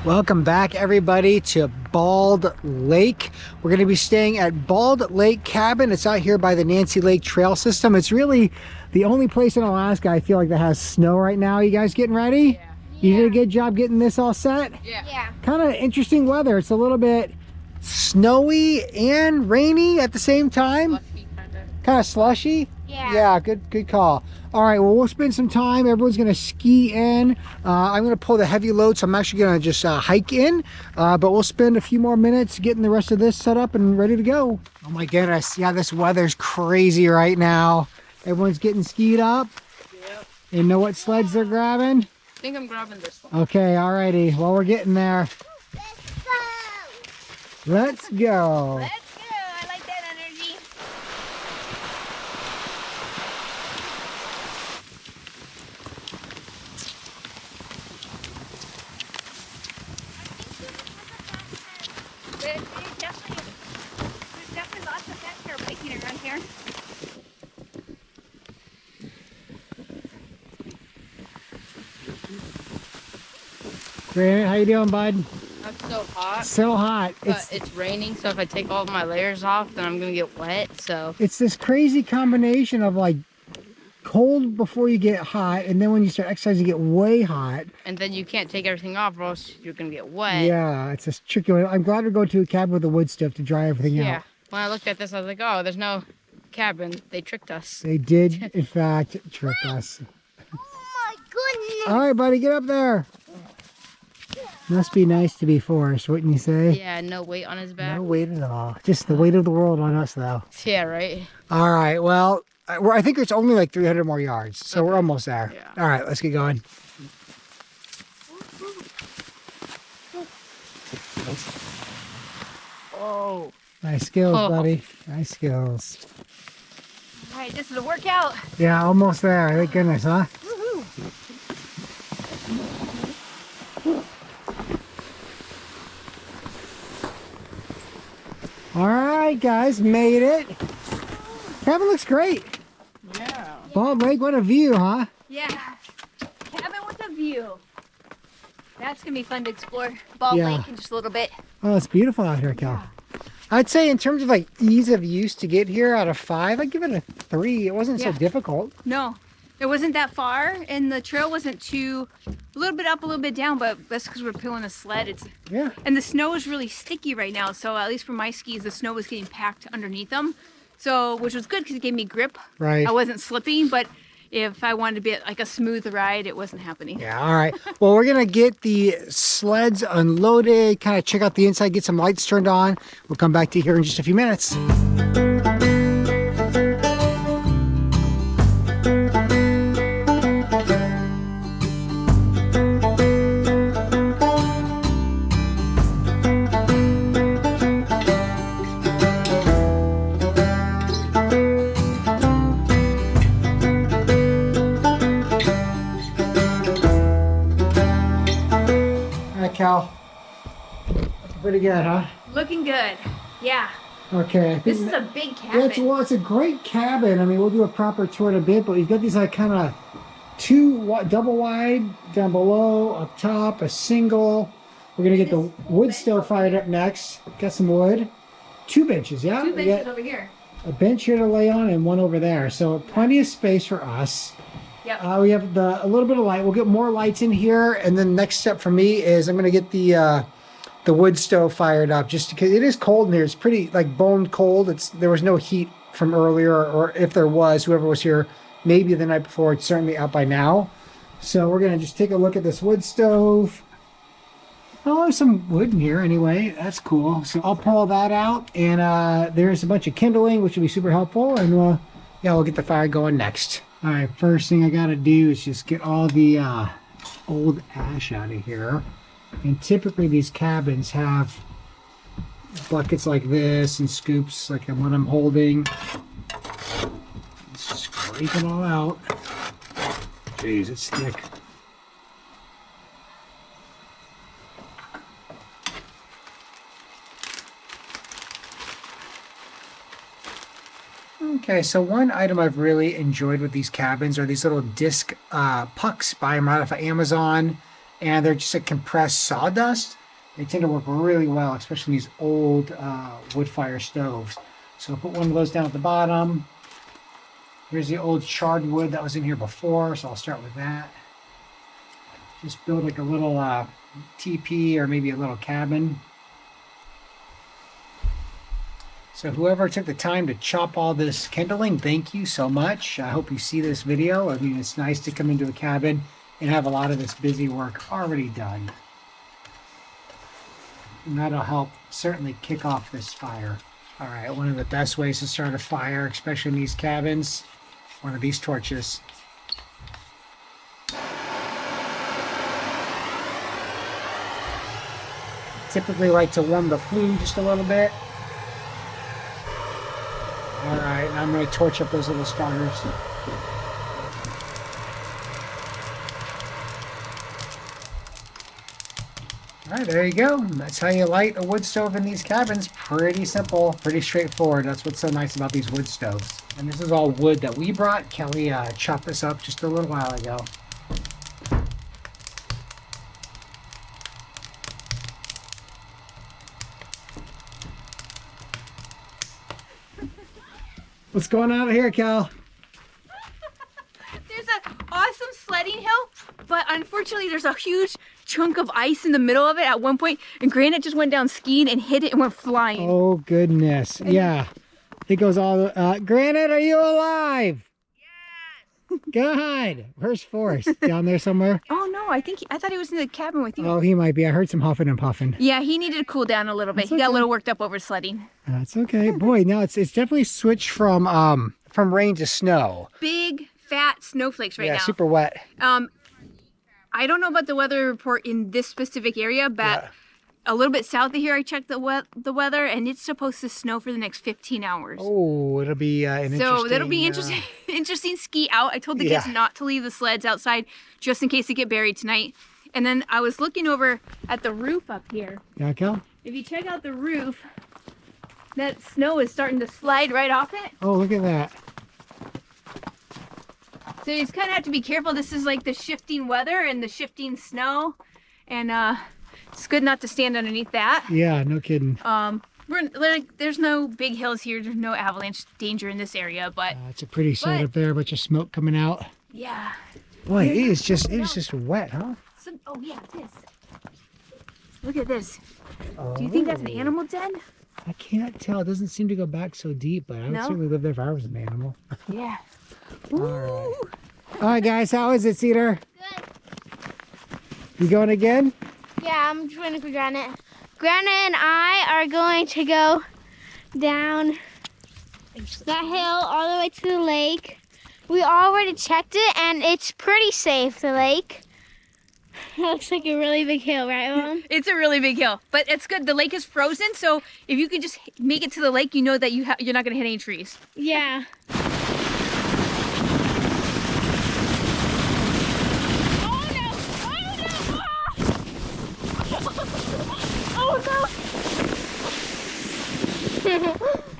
Welcome back, everybody, to Bald Lake. We're going to be staying at Bald Lake Cabin. It's out here by the Nancy Lake Trail System. It's really the only place in Alaska I feel like that has snow right now. You guys getting ready? Yeah. You did a good job getting this all set? Yeah. Kind of interesting weather. It's a little bit snowy and rainy at the same time. Kind of slushy. Yeah, good call. All right, well, we'll spend some time. Everyone's gonna ski in. I'm gonna pull the heavy load, so I'm actually gonna just hike in, but we'll spend a few more minutes getting the rest of this set up and ready to go. Oh my goodness, yeah, this weather's crazy right now. Everyone's getting skied up. Yep. They know what sleds they're grabbing? I think I'm grabbing this one. Okay, alrighty, well, we're getting there. Let's go. Let's go. I like that energy. There's definitely lots of fast car biking around here. Great, how you doing, bud? I'm so hot. So hot. But it's raining, so if I take all of my layers off, then I'm gonna get wet. So it's this crazy combination of like cold before you get hot, and then when you start exercising, you get way hot. and then you can't take everything off, or else you're gonna get wet. Yeah, it's a tricky one. I'm glad we go to a cabin with the wood stove to dry everything out. When I looked at this, I was like, oh, there's no cabin. They tricked us. They did, in fact, trick us. Oh my goodness. All right, buddy, get up there. Must be nice to be forced, wouldn't you say? Yeah, no weight on his back. No weight at all. Just the weight of the world on us, though. Yeah, right? All right, well, I think it's only like 300 more yards, so we're almost there. Yeah. All right, let's get going. Oh. Nice skills, buddy. Nice skills. All right, this is a workout. Yeah, almost there. Thank goodness, huh? Woohoo. All right, guys, made it. Cabin looks great. Yeah. Bald Lake, what a view, huh? Yeah. Cabin with a view. That's gonna be fun to explore Bald Yeah. Lake in just a little bit. Oh, it's beautiful out here, Cal. I'd say in terms of like ease of use to get here out of 5, I'd give it a 3. It wasn't so difficult. No, it wasn't that far, and the trail wasn't a little bit up, a little bit down, but that's because we're pulling a sled. Yeah. And the snow is really sticky right now, so at least for my skis, the snow was getting packed underneath them. So, which was good because it gave me grip. Right. I wasn't slipping, but if I wanted to be like a smooth ride, it wasn't happening. Yeah, all right. Well, we're going to get the sleds unloaded, kind of check out the inside, get some lights turned on. We'll come back to you here in just a few minutes. Cal, pretty good, huh? Looking good. Yeah. Okay. I think This is a big cabin. yeah, it's a great cabin. I mean, we'll do a proper tour in a bit, but we've got these like kind of 2 double wide down below, up top, a single. We're gonna get the wood stove fired up next. Got some wood. 2 benches, yeah. 2 We benches got over here. a bench here to lay on and 1 over there, so plenty of space for us. Yep. We have a little bit of light. We'll get more lights in here, and then next step for me is I'm gonna get the wood stove fired up, just because it is cold in here. It's pretty like bone cold. There was no heat from earlier, or if there was, whoever was here maybe the night before, it's certainly out by now. So we're gonna just take a look at this wood stove. Oh, there's some wood in here anyway. That's cool. So I'll pull that out, and there's a bunch of kindling, which will be super helpful, and we'll get the fire going next. All right, first thing I gotta do is just get all the old ash out of here. And typically these cabins have buckets like this and scoops like what I'm holding. Just scrape it all out. Jeez, it's thick. Okay, so one item I've really enjoyed with these cabins are these little disc pucks. Buy them right off of Amazon, and they're just a compressed sawdust. They tend to work really well, especially in these old wood fire stoves. So I'll put one of those down at the bottom. Here's the old charred wood that was in here before, so I'll start with that. Just build like a little teepee or maybe a little cabin. So whoever took the time to chop all this kindling, thank you so much. I hope you see this video. I mean, it's nice to come into a cabin and have a lot of this busy work already done. And that'll help certainly kick off this fire. All right, one of the best ways to start a fire, especially in these cabins, one of these torches. Typically like to warm the flue just a little bit. All right, now I'm going to torch up those little starters. All right, there you go. That's how you light a wood stove in these cabins. Pretty simple, pretty straightforward. That's what's so nice about these wood stoves. And this is all wood that we brought. Kelly chopped this up just a little while ago. What's going on here, Cal? There's an awesome sledding hill, but unfortunately there's a huge chunk of ice in the middle of it at one point, and Granite just went down skiing and hit it and went flying. Oh, goodness. Yeah. It goes all the... Granite, are you alive? Yes. Good. Where's Forrest? Down there somewhere? Oh, no, I thought he was in the cabin with you. Oh, he might be. I heard some huffing and puffing. Yeah, he needed to cool down a little bit. That's He got a okay. little worked up over sledding. That's okay. Boy, now it's definitely switched from rain to snow. Big, fat snowflakes right now. Yeah, super wet. I don't know about the weather report in this specific area, but Yeah. a little bit south of here, I checked the weather, and it's supposed to snow for the next 15 hours. Oh, it'll be an interesting... So that'll be interesting. Interesting ski out. I told the kids Yeah. not to leave the sleds outside just in case they get buried tonight. And then I was looking over at the roof up here. Yeah, Cal? If you check out the roof, that snow is starting to slide right off it. Oh, look at that. So you just kind of have to be careful. This is like the shifting weather and the shifting snow. And it's good not to stand underneath that. Yeah, no kidding. There's no big hills here. There's no avalanche danger in this area, but It's a pretty sight up there, a bunch of smoke coming out. yeah. Boy, it is just wet, huh? Oh yeah, this. Look at this. Do you think that's an animal den? I can't tell. It doesn't seem to go back so deep, but I would No? certainly live there if I was an animal. Yeah. All right. All right, guys, how is it, Cedar? Good. You going again? Yeah, I'm just waiting for Granite. Granite and I are going to go down that hill all the way to the lake. We already checked it, and it's pretty safe, the lake. It looks like a really big hill, right, Mom? It's a really big hill, but it's good. The lake is frozen, so if you can just make it to the lake, you know that you're not going to hit any trees. Yeah.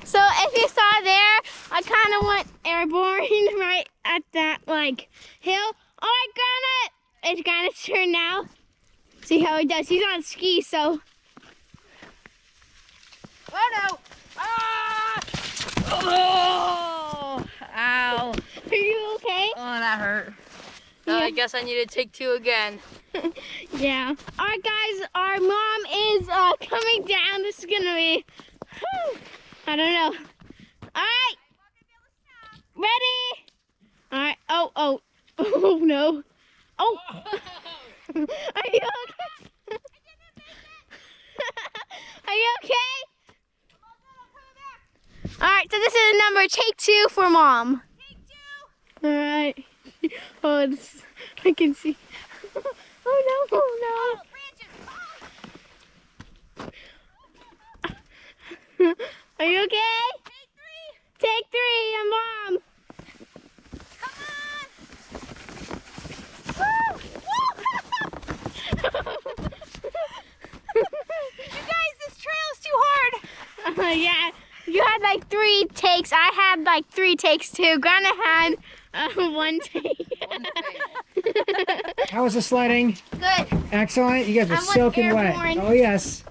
So if you saw there, I kind of went airborne right at that hill. All right, Granite. It's Granite's turn now. See how he does. He's on ski, so. Oh no! Ah! Oh! Ow! Are you okay? Oh, that hurt. Yeah. I guess I need to take two again. Yeah. All right, guys. Our mom is coming down. This is gonna be. I don't know. All right. Ready? All right. Oh. Oh no. Oh. Are you okay? Are you okay? All right. So this is number take 2 for Mom. Take 2. All right. Oh, I can see. Oh no! Oh no! Are you okay? Take 3. And Mom. You guys, this trail is too hard. Yeah. You had like 3 takes. I had like 3 takes too. Granite had One take. How was the sledding? Good. Excellent. You guys are I was soaking wet. airborne. Oh yes.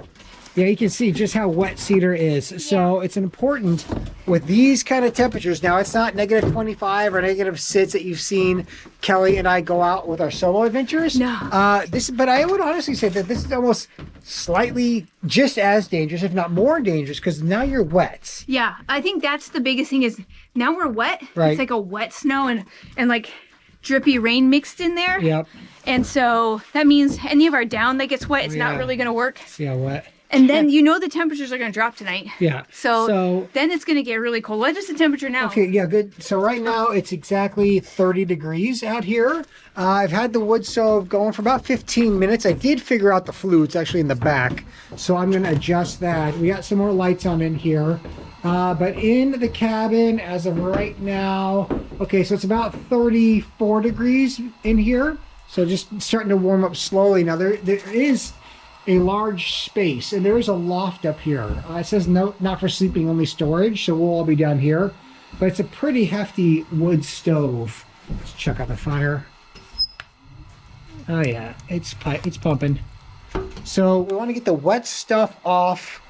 Yeah, you can see just how wet Cedar is. So it's important with these kind of temperatures. Now it's not negative 25 or negative 6 that you've seen Kelly and I go out with our solo adventures. No. But I would honestly say that this is almost slightly just as dangerous, if not more dangerous, because now you're wet. Yeah, I think that's the biggest thing is now we're wet. Right. It's like a wet snow and like drippy rain mixed in there. Yep. And so that means any of our down that gets wet, it's Yeah. not really going to work. See how wet? And then you know the temperatures are going to drop tonight. Yeah. So then it's going to get really cold. What is the temperature now? Okay, yeah, good. So right now it's exactly 30 degrees out here. I've had the wood stove going for about 15 minutes. I did figure out the flue. It's actually in the back. So I'm going to adjust that. We got some more lights on in here. But in the cabin as of right now, okay, so it's about 34 degrees in here. So just starting to warm up slowly. Now there is a large space and there is a loft up here. It says no, not for sleeping, only storage. So we'll all be down here, but it's a pretty hefty wood stove. Let's check out the fire. Oh yeah, it's pumping. So we want to get the wet stuff off,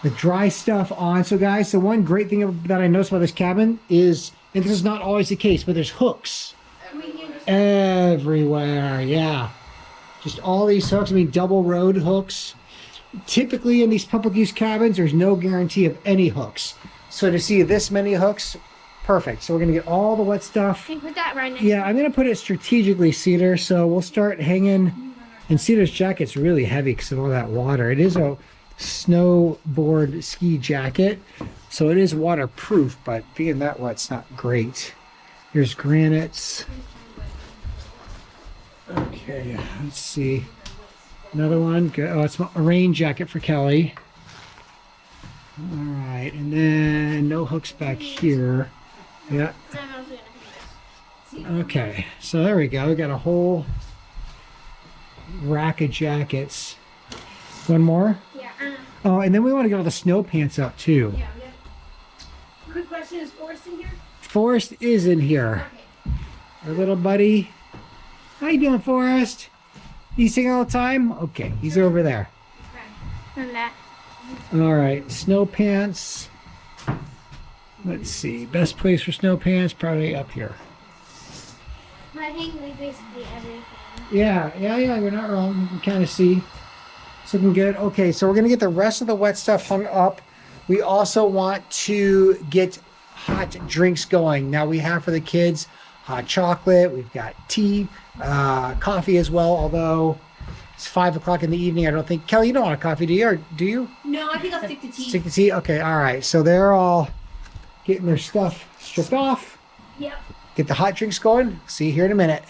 the dry stuff on. So guys, the one great thing that I noticed about this cabin is, and this is not always the case, but there's hooks everywhere. Yeah. Just all these hooks, I mean double road hooks. Typically in these public use cabins, there's no guarantee of any hooks. So to see this many hooks, perfect. So we're gonna get all the wet stuff. Can you put that right next? Yeah, I'm gonna put it strategically, Cedar. So we'll start hanging, and Cedar's jacket's really heavy because of all that water. It is a snowboard ski jacket, so it is waterproof, but being that wet's not great. Here's granites. Okay, let's see. Another one. Good. Oh, it's a rain jacket for Kelly. All right, and then no hooks back here. Yeah. Okay, so there we go. We got a whole rack of jackets. One more? Yeah. Oh, and then we want to get all the snow pants up too. Yeah. Quick question, is Forrest in here? Forrest is in here. Okay. Our little buddy. How you doing, Forrest? You sing all the time? Okay, he's over there. And that. All right, snow pants. Let's see, best place for snow pants, probably up here. I think like basically everything. Yeah, you're not wrong. You can kind of see. It's looking good. Okay, so we're gonna get the rest of the wet stuff hung up. We also want to get hot drinks going. Now we have for the kids hot chocolate, we've got tea, coffee as well, although it's 5 o'clock in the evening. I don't think, Kelly, you don't want a coffee, do you? Or do you? No, I think I'll stick to tea. Stick to tea? Okay, all right. So they're all getting their stuff stripped off. Yep. Get the hot drinks going. See you here in a minute.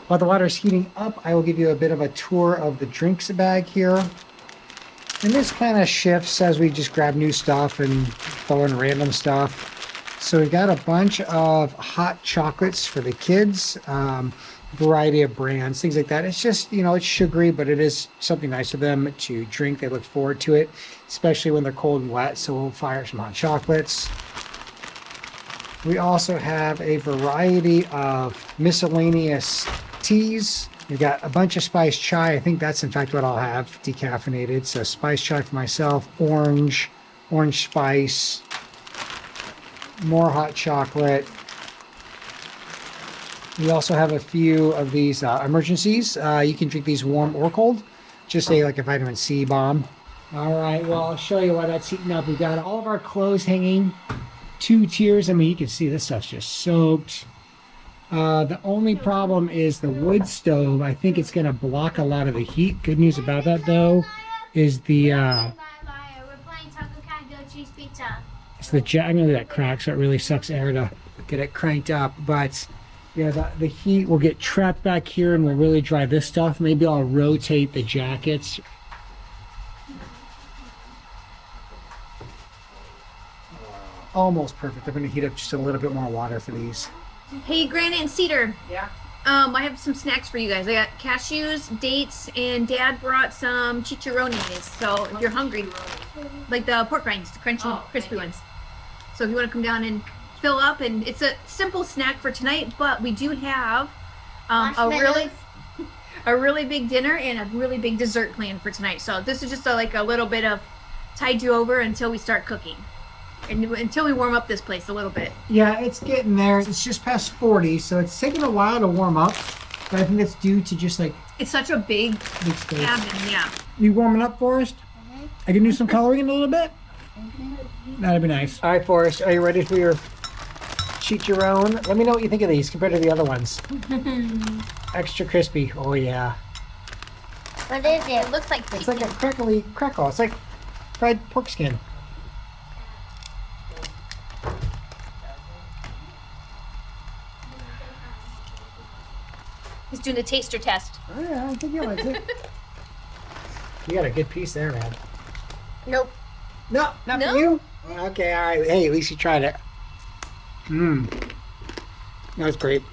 While the water is heating up, I will give you a bit of a tour of the drinks bag here. And this kind of shifts as we just grab new stuff and throw in random stuff. So we've got a bunch of hot chocolates for the kids, variety of brands, things like that. It's just, you know, it's sugary, but it is something nice for them to drink. They look forward to it, especially when they're cold and wet. So we'll fire some hot chocolates. We also have a variety of miscellaneous teas. We've got a bunch of spiced chai. I think that's in fact what I'll have, decaffeinated. So spiced chai for myself, orange spice, more hot chocolate. We also have a few of these emergencies. You can drink these warm or cold. Just say like a vitamin C bomb. All right, well, I'll show you why that's heating up. We've got all of our clothes hanging 2 tiers. I mean, you can see this stuff's just soaked. The only problem is the wood stove. I think it's going to block a lot of the heat. Good news about that, though, is the We're playing Taco Cat Go Cheese Pizza. it's the I know that crack, so it really sucks air to get it cranked up. But yeah, the heat will get trapped back here and will really dry this stuff. Maybe I'll rotate the jackets. Almost perfect. I'm going to heat up just a little bit more water for these. Hey, Granite and Cedar. Yeah. I have some snacks for you guys. I got cashews, dates, and Dad brought some chicharrones. So if you're hungry, like the pork rinds, the crunchy, crispy ones. So if you want to come down and fill up, and it's a simple snack for tonight, but we do have a really big dinner and a really big dessert planned for tonight. So this is just like a little bit of tide you over until we start cooking. And until we warm up this place a little bit. Yeah, it's getting there. It's just past 40, so it's taking a while to warm up. But I think that's due to just like... It's such a big space. cabin, yeah. You warming up, Forrest? I can do some coloring in a little bit? That'd be nice. All right, Forrest, are you ready for your chicharron? Let me know what you think of these compared to the other ones. Extra crispy. Oh, yeah. What is it? It looks like It's like a crackly crackle. It's like fried pork skin. He's doing a taster test. Oh, yeah, I think you liked it. You got a good piece there, man. Nope. No, not No? for you? Okay, all right. Hey, at least you tried it. Mmm. That was great.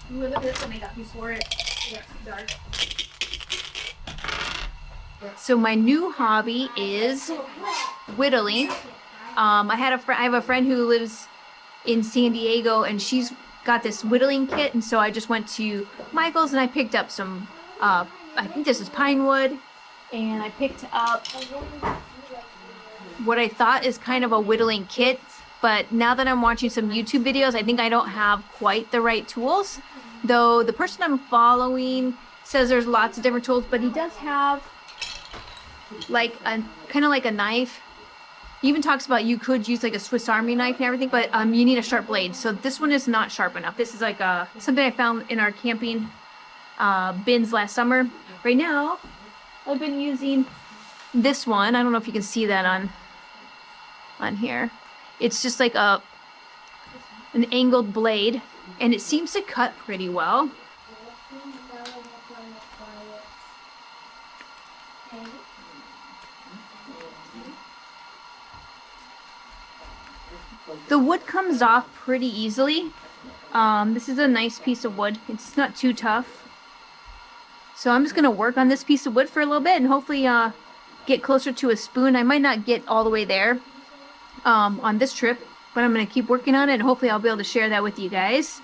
Look at this, I made up before it got too dark. So my new hobby is whittling. I have a friend who lives in San Diego, and she's got this whittling kit, and so I just went to Michael's and I picked up some. I think this is pine wood, and I picked up what I thought is kind of a whittling kit. But now that I'm watching some YouTube videos, I think I don't have quite the right tools. Though the person I'm following says there's lots of different tools, but he does have like a kind of like a knife. He even talks about you could use like a Swiss Army knife and everything, but you need a sharp blade. So this one is not sharp enough. This is like something I found in our camping bins last summer. Right now, I've been using this one. I don't know if you can see that on here. It's just like an angled blade, and it seems to cut pretty well. The wood comes off pretty easily. This is a nice piece of wood. It's not too tough. So I'm just gonna work on this piece of wood for a little bit and hopefully get closer to a spoon. I might not get all the way there on this trip, but I'm gonna keep working on it, and hopefully I'll be able to share that with you guys.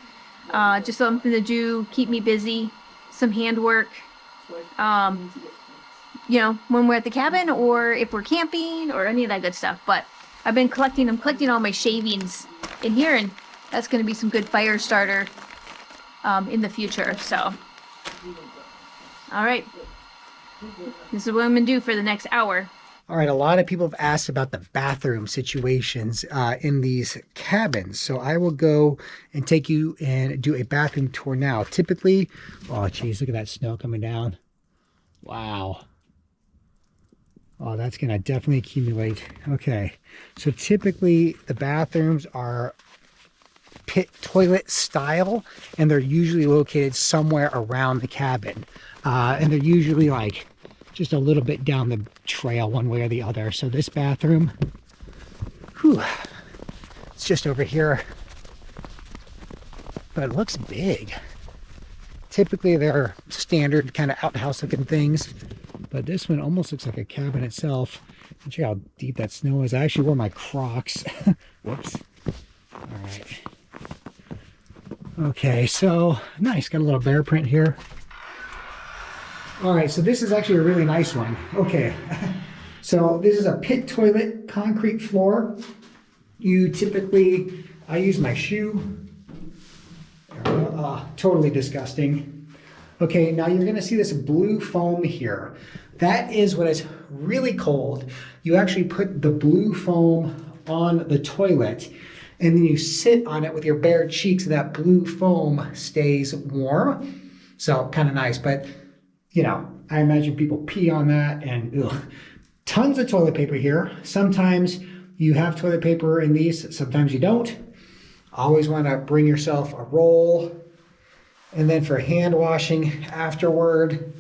Just something to do, keep me busy, some handwork. You know, when we're at the cabin or if we're camping or any of that good stuff. But I'm collecting all my shavings in here, and that's going to be some good fire starter in the future. So, all right, this is what I'm going to do for the next hour. All right, a lot of people have asked about the bathroom situations in these cabins. So I will go and take you and do a bathroom tour now. Typically, oh geez, look at that snow coming down. Wow. Oh, that's gonna definitely accumulate. Okay, so typically the bathrooms are pit toilet style, and they're usually located somewhere around the cabin. And they're usually like just a little bit down the trail one way or the other. So this bathroom, whew, it's just over here, but it looks big. Typically they're standard kind of outhouse looking things, but this one almost looks like a cabin itself. And see how deep that snow is. I actually wore my Crocs. Whoops. All right. Okay, so nice, got a little bear print here. All right, so this is actually a really nice one. Okay, so this is a pit toilet, concrete floor. You typically, I use my shoe. Totally disgusting. Okay, now you're gonna see this blue foam here. That is when it's really cold. You actually put the blue foam on the toilet, and then you sit on it with your bare cheeks, and that blue foam stays warm. So kind of nice, but you know, I imagine people pee on that, and ugh. Tons of toilet paper here. Sometimes you have toilet paper in these, sometimes you don't. Always want to bring yourself a roll. And then for hand washing afterward,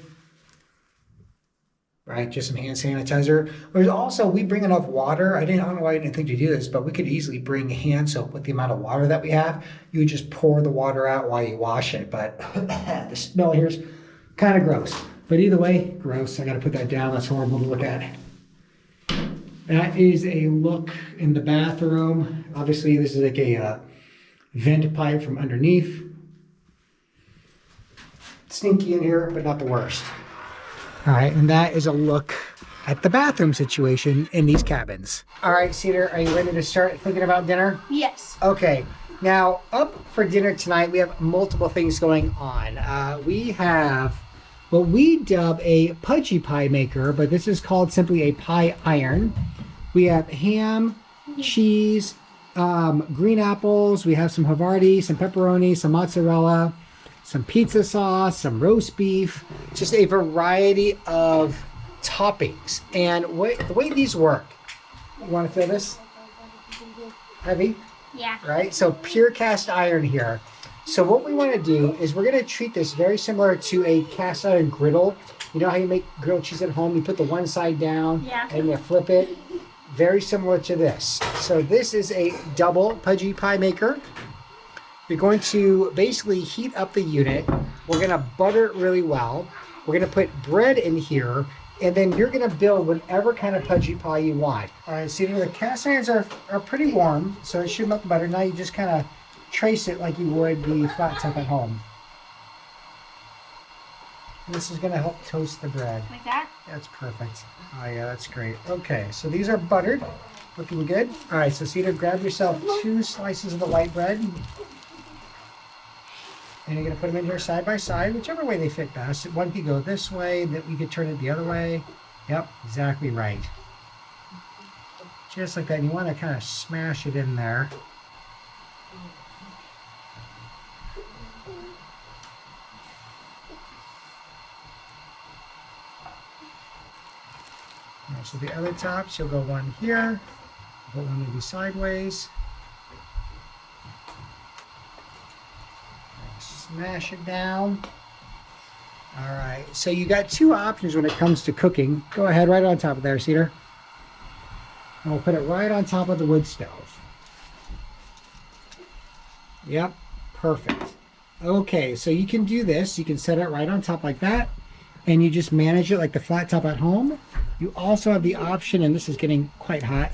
right? Just some hand sanitizer. There's also, we bring enough water. I don't know why I didn't think to do this, but we could easily bring hand soap with the amount of water that we have. You would just pour the water out while you wash it, but the smell here's kind of gross. But either way, gross. I got to put that down. That's horrible to look at. That is a look in the bathroom. Obviously, this is like a vent pipe from underneath. Stinky in here, but not the worst. All right, and that is a look at the bathroom situation in these cabins. All right, Cedar, are you ready to start thinking about dinner? Yes. Okay, now up for dinner tonight, we have multiple things going on. We have what we dub a pudgy pie maker, but this is called simply a pie iron. We have ham, cheese, green apples. We have some Havarti, some pepperoni, some mozzarella, some pizza sauce, some roast beef, just a variety of toppings. And the way these work, you want to feel this? Heavy? Yeah. Right? So pure cast iron here. So what we want to do is we're going to treat this very similar to a cast iron griddle. You know how you make grilled cheese at home? You put the one side down and you flip it. Very similar to this. So this is a double pudgy pie maker. You're going to basically heat up the unit. We're going to butter it really well. We're going to put bread in here, and then you're going to build whatever kind of pudgy pie you want. All right, see, the cast irons are pretty warm, so it should melt the butter. Now you just kind of trace it like you would the flat top at home. This is going to help toast the bread. Like that? That's perfect. Oh yeah, that's great. Okay, so these are buttered. Looking good. All right, so Cedar, grab yourself 2 slices of the white bread. And you're going to put them in here side by side, whichever way they fit best. One could go this way, that we could turn it the other way. Yep, exactly right. Just like that. And you want to kind of smash it in there. So the other tops, you'll go one here, put one maybe sideways. Smash it down. All right, so you got 2 options when it comes to cooking. Go ahead, right on top of there, Cedar. And we'll put it right on top of the wood stove. Yep, perfect. Okay, so you can do this. You can set it right on top like that, and you just manage it like the flat top at home. You also have the option, and this is getting quite hot,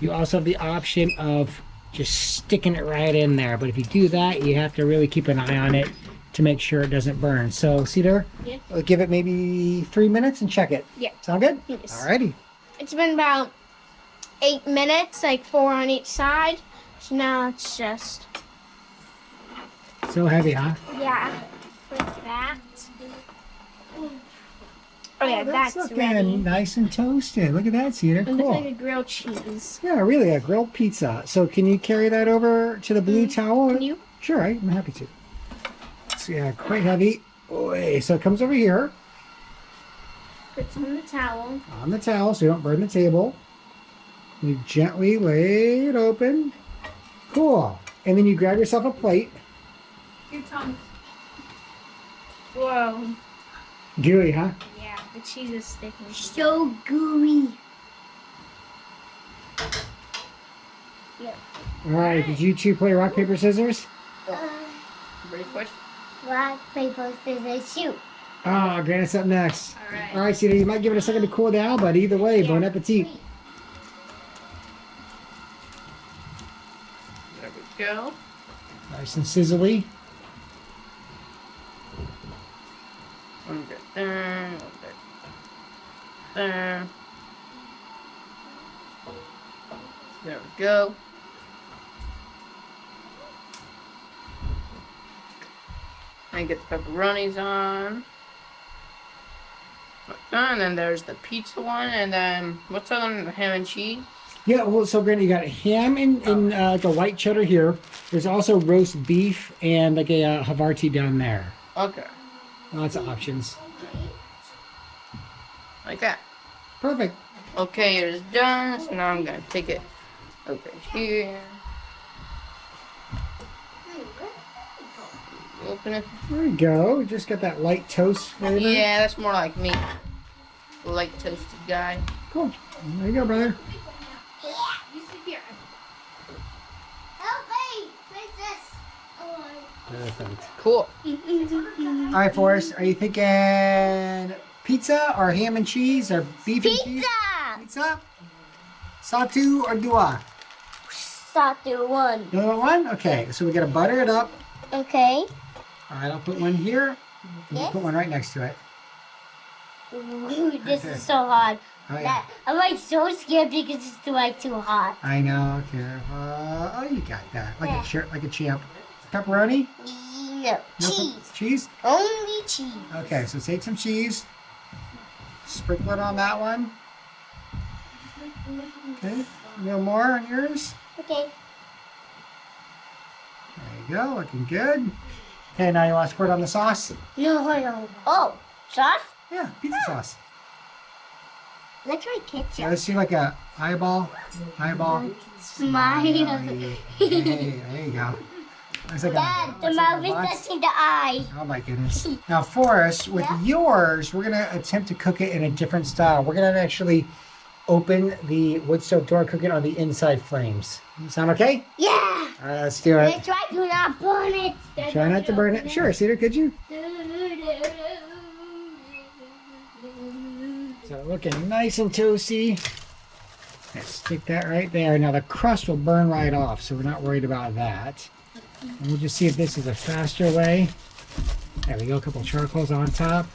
you also have the option of just sticking it right in there. But if you do that, you have to really keep an eye on it to make sure it doesn't burn. So, Cedar, Yeah. we'll give it maybe 3 minutes and check it. Yeah. Sound good? Yes. Alrighty. It's been about 8 minutes, like 4 on each side. So now it's just, So heavy, huh? yeah, like that. Oh yeah, that's looking ready. nice and toasted. Look at that, Cedar. It looks like Cool. a grilled cheese. Yeah, really, a grilled pizza. So can you carry that over to the blue towel? Can you? Sure, I'm happy to. So yeah, quite heavy. Oy, so it comes over here Put some in the towel. on the towel so you don't burn the table. You gently lay it open. Cool. And then you grab yourself a plate. Your tongue. Whoa. Gooey, huh? Yeah, the cheese is sticking. So gooey. Yep. All right, did you 2 play rock, paper, scissors? Ready for it? Rock, paper, scissors, shoot. Ah, Granite's up next. All right. All right, Cedar, you might give it a second to cool down, but either way, bon appetit. There we go. Nice and sizzly. One bit there. One bit there. There we go. And get the pepperonis on. And then there's the pizza one, and then what's the other one? Ham and cheese. Yeah, well, so Granny, you got ham in like a white cheddar here. There's also roast beef and like a Havarti down there. Okay, Lots of options. like that. Perfect. Okay, it is done. So now I'm gonna take it over here. Open it. There we go. Just got that light toast flavor. Yeah, that's more like me. light toasted guy. Cool. There you go, brother. You sit here. Help me, princess. Perfect. Cool. All right, Forrest, are you thinking pizza or ham and cheese or beef and cheese? Pizza. Satu or dua? Satu one. You want one? Okay, so we gotta butter it up. Okay. All right, I'll put one here. And we'll put one right next to it. Ooh, this is so hot. Oh, yeah. I'm like so scared because it's like too hot. I know. Careful. Oh, you got that. Like a champ. Pepperoni? No, No cheese. Cheese? Only cheese. Okay, so take some cheese. Sprinkle it on that one. Okay. A little more on yours. Okay. There you go. Looking good. Okay, now you want to squirt on the sauce? No. Oh, sauce? Yeah, pizza sauce. Let's try So ketchup. let's do like a eyeball. Smile. Hey, there you go. Looks like Dad, the looks like mouth a is box. touching the eye. Oh my goodness. Now Forrest, with yours, we're gonna attempt to cook it in a different style. We're gonna actually open the wood stove door, cook it on the inside flames. Sound okay? Yeah. All right, let's do it. Let's try to not burn it. Try not to burn it. Sure, Cedar, could you? So looking nice and toasty. Let's stick that right there. Now the crust will burn right off, so we're not worried about that. And we'll just see if this is a faster way. There we go, a couple charcoals on top.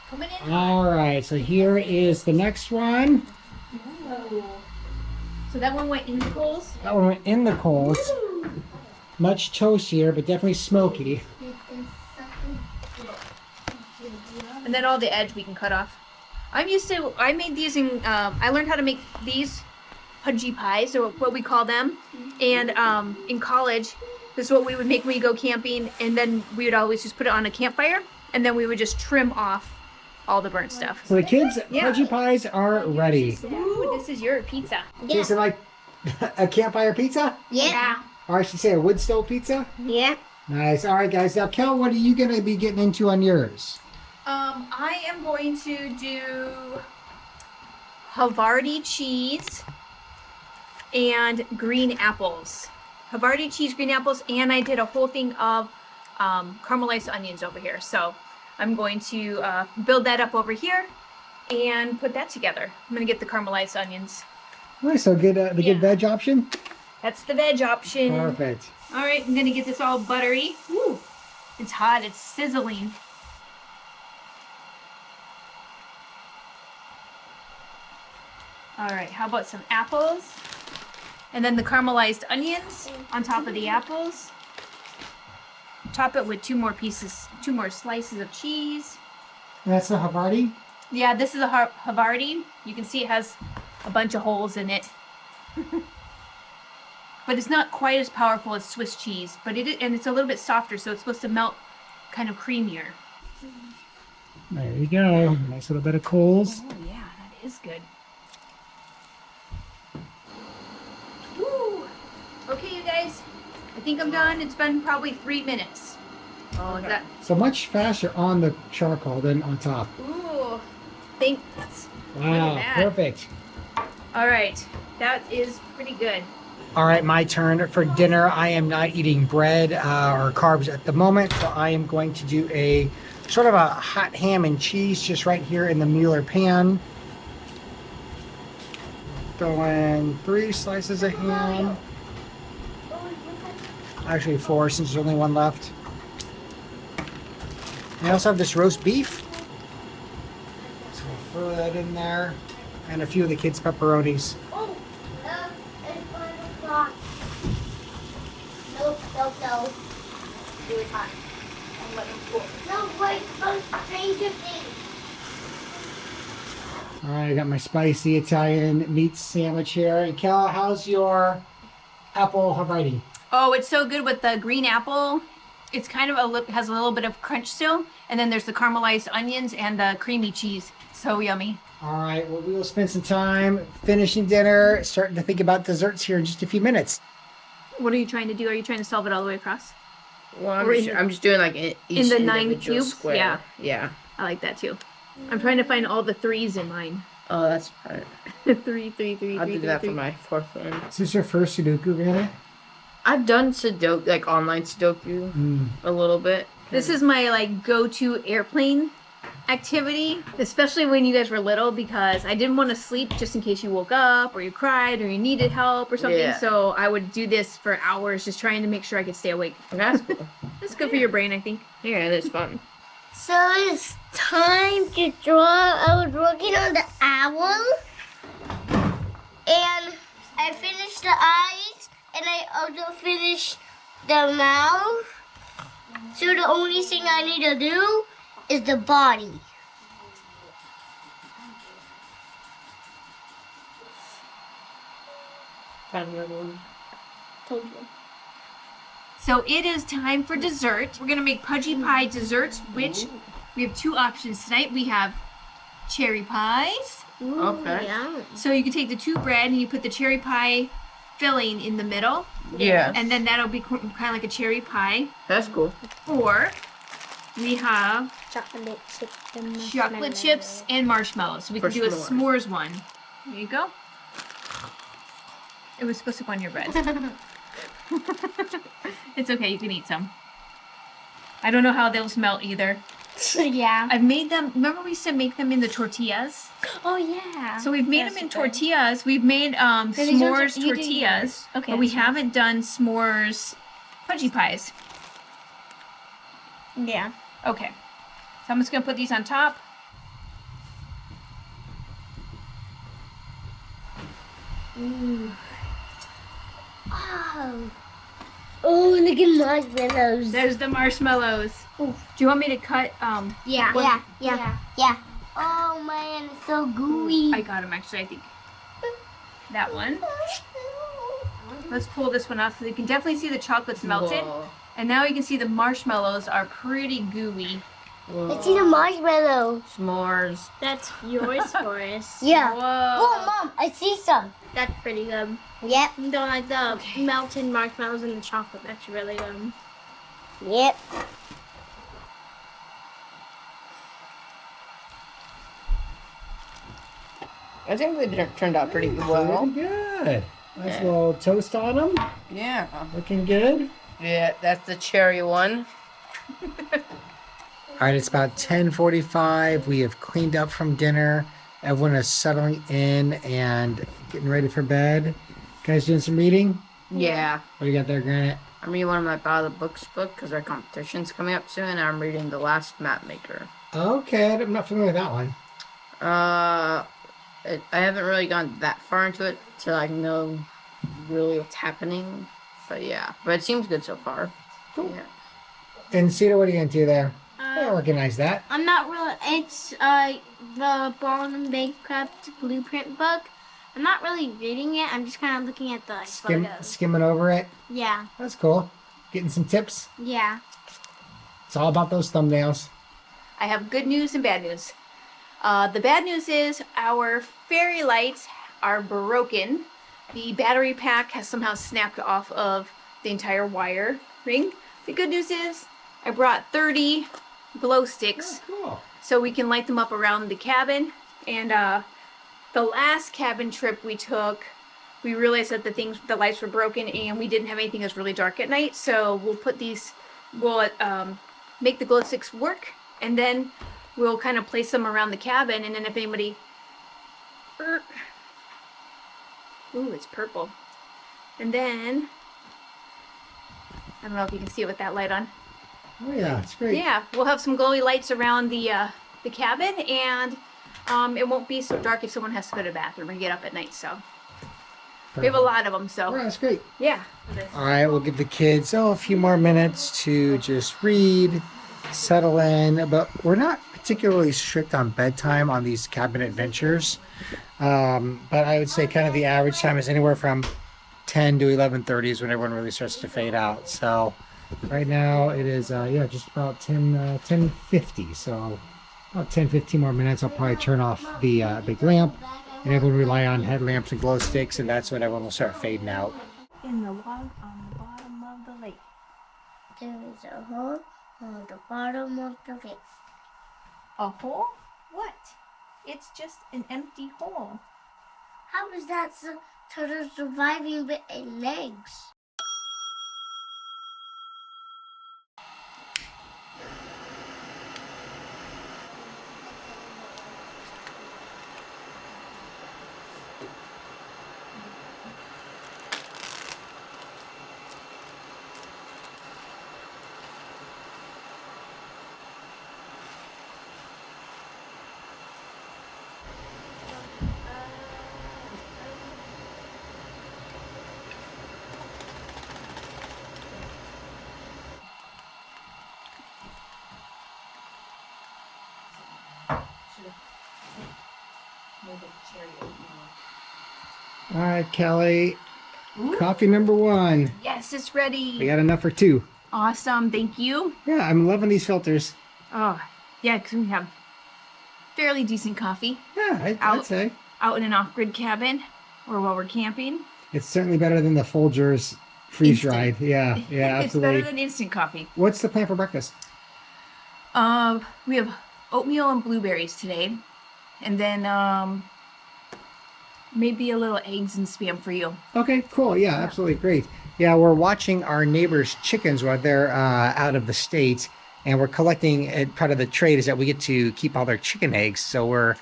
Coming in. All right, so here is the next one. So that one went in the coals. That one went in the coals. Much toastier, but definitely smoky. And then all the edge we can cut off. I made these I learned how to make these pudgy pies, or what we call them. And in college, this is what we would make when we go camping. And then we would always just put it on a campfire. And then we would just trim off all the burnt stuff. So the kids' pudgy pies are ready. Ooh, this is your pizza. Jason, like a campfire pizza? Yeah. Or I should say a wood stove pizza? Yeah. Nice. All right, guys. Now, Kel, what are you going to be getting into on yours? I am going to do Havarti cheese and green apples. Havarti cheese, green apples, and I did a whole thing of caramelized onions over here. So I'm going to build that up over here and put that together. I'm going to get the caramelized onions. Nice. So good, the good veg option? That's the veg option. Perfect. All right, I'm going to get this all buttery. Woo, it's hot. It's sizzling. All right, how about some apples? And then the caramelized onions on top of the apples. Top it with two more slices of cheese. And that's the Havarti? Yeah, this is a Havarti. You can see it has a bunch of holes in it. But it's not quite as powerful as Swiss cheese, but and it's a little bit softer, so it's supposed to melt kind of creamier. There you go. Nice little bit of coals. Oh yeah, that is good. Woo! Okay, you guys, I think I'm done. It's been probably 3 minutes. Oh, Okay. that. So much faster on the charcoal than on top. Ooh, thanks. Wow, that. perfect. All right, that is pretty good. All right, my turn for dinner. I am not eating bread or carbs at the moment, so I am going to do a sort of a hot ham and cheese just right here in the Mueller pan. Throw in 3 slices of ham. Actually 4, since there's only one left. I also have this roast beef. So we'll throw that in there. And a few of the kids' pepperonis. Oh, it's 5 o'clock. No. Really hot. I'm letting it cool. No, wait, Stranger Things. All right, I got my spicy Italian meat sandwich here. And Kel, how's your apple Havarti? Oh, it's so good with the green apple. It's kind of has a little bit of crunch still, and then there's the caramelized onions and the creamy cheese. So yummy. All right, well, we will spend some time finishing dinner, starting to think about desserts here in just a few minutes. What are you trying to do? Are you trying to solve it all the way across? Well, Or in I'm just doing like each in the 9 individual cubes? square. Yeah. Yeah. I like that too. I'm trying to find all the threes in mine. Oh, that's part. Three, three, three, I'll three, do three, that three. for my fourth one. Is this your first Sudoku, Granite? I've done Sudoku, like online Sudoku, a little bit. This is my like go-to airplane activity, especially when you guys were little, because I didn't want to sleep just in case you woke up or you cried or you needed help or something. Yeah. So I would do this for hours, just trying to make sure I could stay awake. That's cool. It's good for your brain, I think. Yeah, it is fun. So it's time to draw. I was working on the owl, and I finished the eyes, and I also finished the mouth. So the only thing I need to do is the body. Found another one. Told you. So it is time for dessert. We're gonna make pudgy pie desserts, which we have two options tonight. We have cherry pies. Ooh, Okay. yum. So you can take the two bread and you put the cherry pie filling in the middle, Yeah, and then that'll be kind of like a cherry pie. that's cool. Or we have Chocolate chips and chocolate chips and marshmallows. So we For can do a s'mores. s'mores one. There you go. It was supposed to go on your bread. It's okay, you can eat some. I don't know how they'll smell either. Yeah. I've made them, remember we used to make them in the tortillas? Oh yeah. So we've made That's them in the thing. tortillas. We've made these are s'mores you do tortillas, yours. Okay, but we that's fine. haven't done s'mores pudgy pies. Yeah. Okay, so I'm just gonna put these on top. Oh. Oh, look at marshmallows. There's the marshmallows. Do you want me to cut? Yeah. One- Yeah. Oh man, it's so gooey. I got them actually. I think that one. Let's pull this one off so you can definitely see the chocolate's melted. Whoa. And now you can see the marshmallows are pretty gooey. Whoa. Let's see the marshmallow. S'mores. That's yours, Forrest. Yeah. Whoa. Oh, Mom, I see some. That's pretty good. Yep. You don't like the melted marshmallows and the chocolate. That's really good. Yep. I think they turned out pretty well. Pretty good. Nice Yeah. little toast on them. Yeah. Looking good. Yeah, that's the cherry one. All right, it's about 10:45. We have cleaned up from dinner. Everyone is settling in and getting ready for bed. Guys doing some reading? Yeah. What do you got there, Granite? I'm reading one of my By the Books book because our competition's coming up soon, and I'm reading The Last Map Maker. Okay, I'm not familiar with that one. I haven't really gone that far into it to like know really what's happening, but yeah. But it seems good so far. Cool. Yeah. And Cedar, what are you going to do there? I don't recognize that. I'm not really. It's the Ball and Bankrupt Blueprint book. I'm not really reading it. I'm just kind of looking at the photos. Skimming over it. Yeah. That's cool. Getting some tips. Yeah. It's all about those thumbnails. I have good news and bad news. The bad news is our fairy lights are broken. The battery pack has somehow snapped off of the entire wire ring. The good news is I brought 30 glow sticks Cool. so we can light them up around the cabin. And the last cabin trip we took, we realized that the lights were broken and we didn't have anything that was really dark at night. So we'll make the glow sticks work, and then we'll kind of place them around the cabin. And then if anybody, ooh, it's purple. And then I don't know if you can see it with that light on. Oh yeah, it's great. Yeah, we'll have some glowy lights around the cabin, and it won't be so dark if someone has to go to the bathroom or get up at night. So we have a lot of them. Oh, So that's great. yeah. All right, we'll give the kids a few more minutes to just read, settle in. But we're not particularly strict on bedtime on these cabin adventures. But I would say kind of the average time is anywhere from 10 to 11:30 is when everyone really starts to fade out. So right now it is just about 10:50. So about 10-15 more minutes. I'll probably turn off the big lamp, and everyone rely on headlamps and glow sticks, and that's when everyone will start fading out. In the log on the bottom of the lake. There is a hole on the bottom of the lake. A hole? What? It's just an empty hole. How is that turtle surviving with its legs? All right, Kelly. Ooh. Coffee number 1. Yes, it's ready. We got enough for 2. Awesome, thank you. Yeah, I'm loving these filters. Oh, yeah, because we have fairly decent coffee Yeah, I'd say. out in an off-grid cabin or while we're camping. It's certainly better than the Folgers freeze-dried. Yeah, It's absolutely. better than instant coffee. What's the plan for breakfast? We have oatmeal and blueberries today. And then maybe a little eggs and spam for you. Okay, cool. Yeah, absolutely. Great. Yeah, we're watching our neighbors' chickens while they're out of the state. And we're collecting, part of the trade is that we get to keep all their chicken eggs. So we're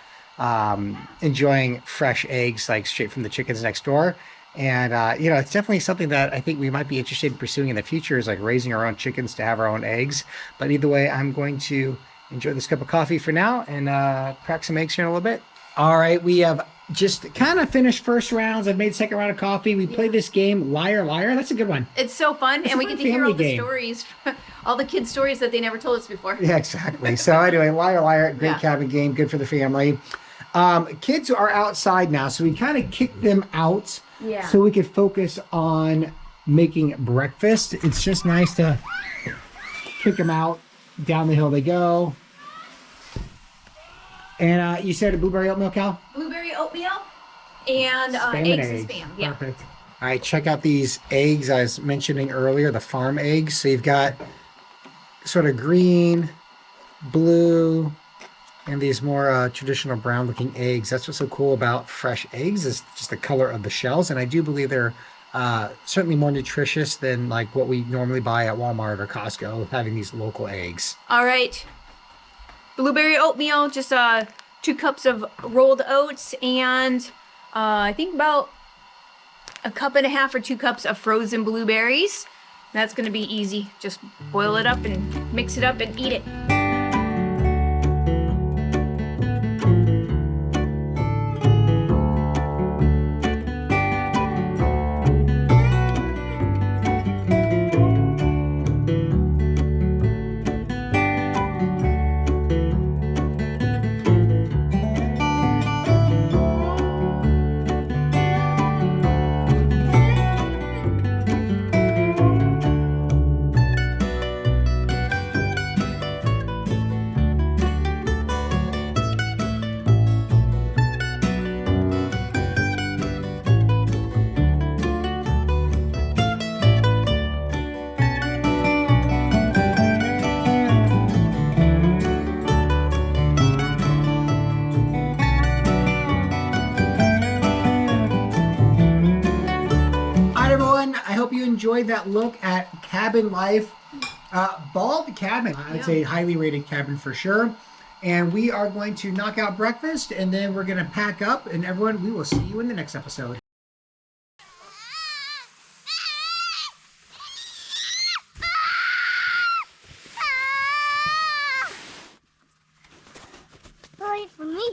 enjoying fresh eggs, like straight from the chickens next door. And, it's definitely something that I think we might be interested in pursuing in the future, is like raising our own chickens to have our own eggs. But either way, I'm going to enjoy this cup of coffee for now and crack some eggs here in a little bit. All right, we have just kind of finished first rounds. I've made second round of coffee. We played this game, Liar, Liar. That's a good one. It's so fun, It's and a we fun get to hear all family the game. stories, all the kids' stories that they never told us before. Yeah, exactly. So anyway, Liar, Liar, great Yeah. cabin game, good for the family. Kids are outside now, so we kind of kicked them out Yeah. so we could focus on making breakfast. It's just nice to kick them out. Down the hill they go. And you said a blueberry oatmeal, Cal? Blueberry oatmeal and Spam eggs and spam. Yeah. Perfect. All right, check out these eggs I was mentioning earlier, the farm eggs. So you've got sort of green, blue, and these more traditional brown looking eggs. That's what's so cool about fresh eggs, is just the color of the shells. And I do believe they're certainly more nutritious than like what we normally buy at Walmart or Costco, having these local eggs. All right. Blueberry oatmeal, just 2 cups of rolled oats, and I think about 1.5 cups or 2 cups of frozen blueberries. That's going to be easy. Just boil it up and mix it up and eat it. I hope you enjoyed that look at cabin life. Bald cabin, I'd say highly rated cabin for sure. And we are going to knock out breakfast, and then we're going to pack up. And everyone, we will see you in the next episode. Wait for me.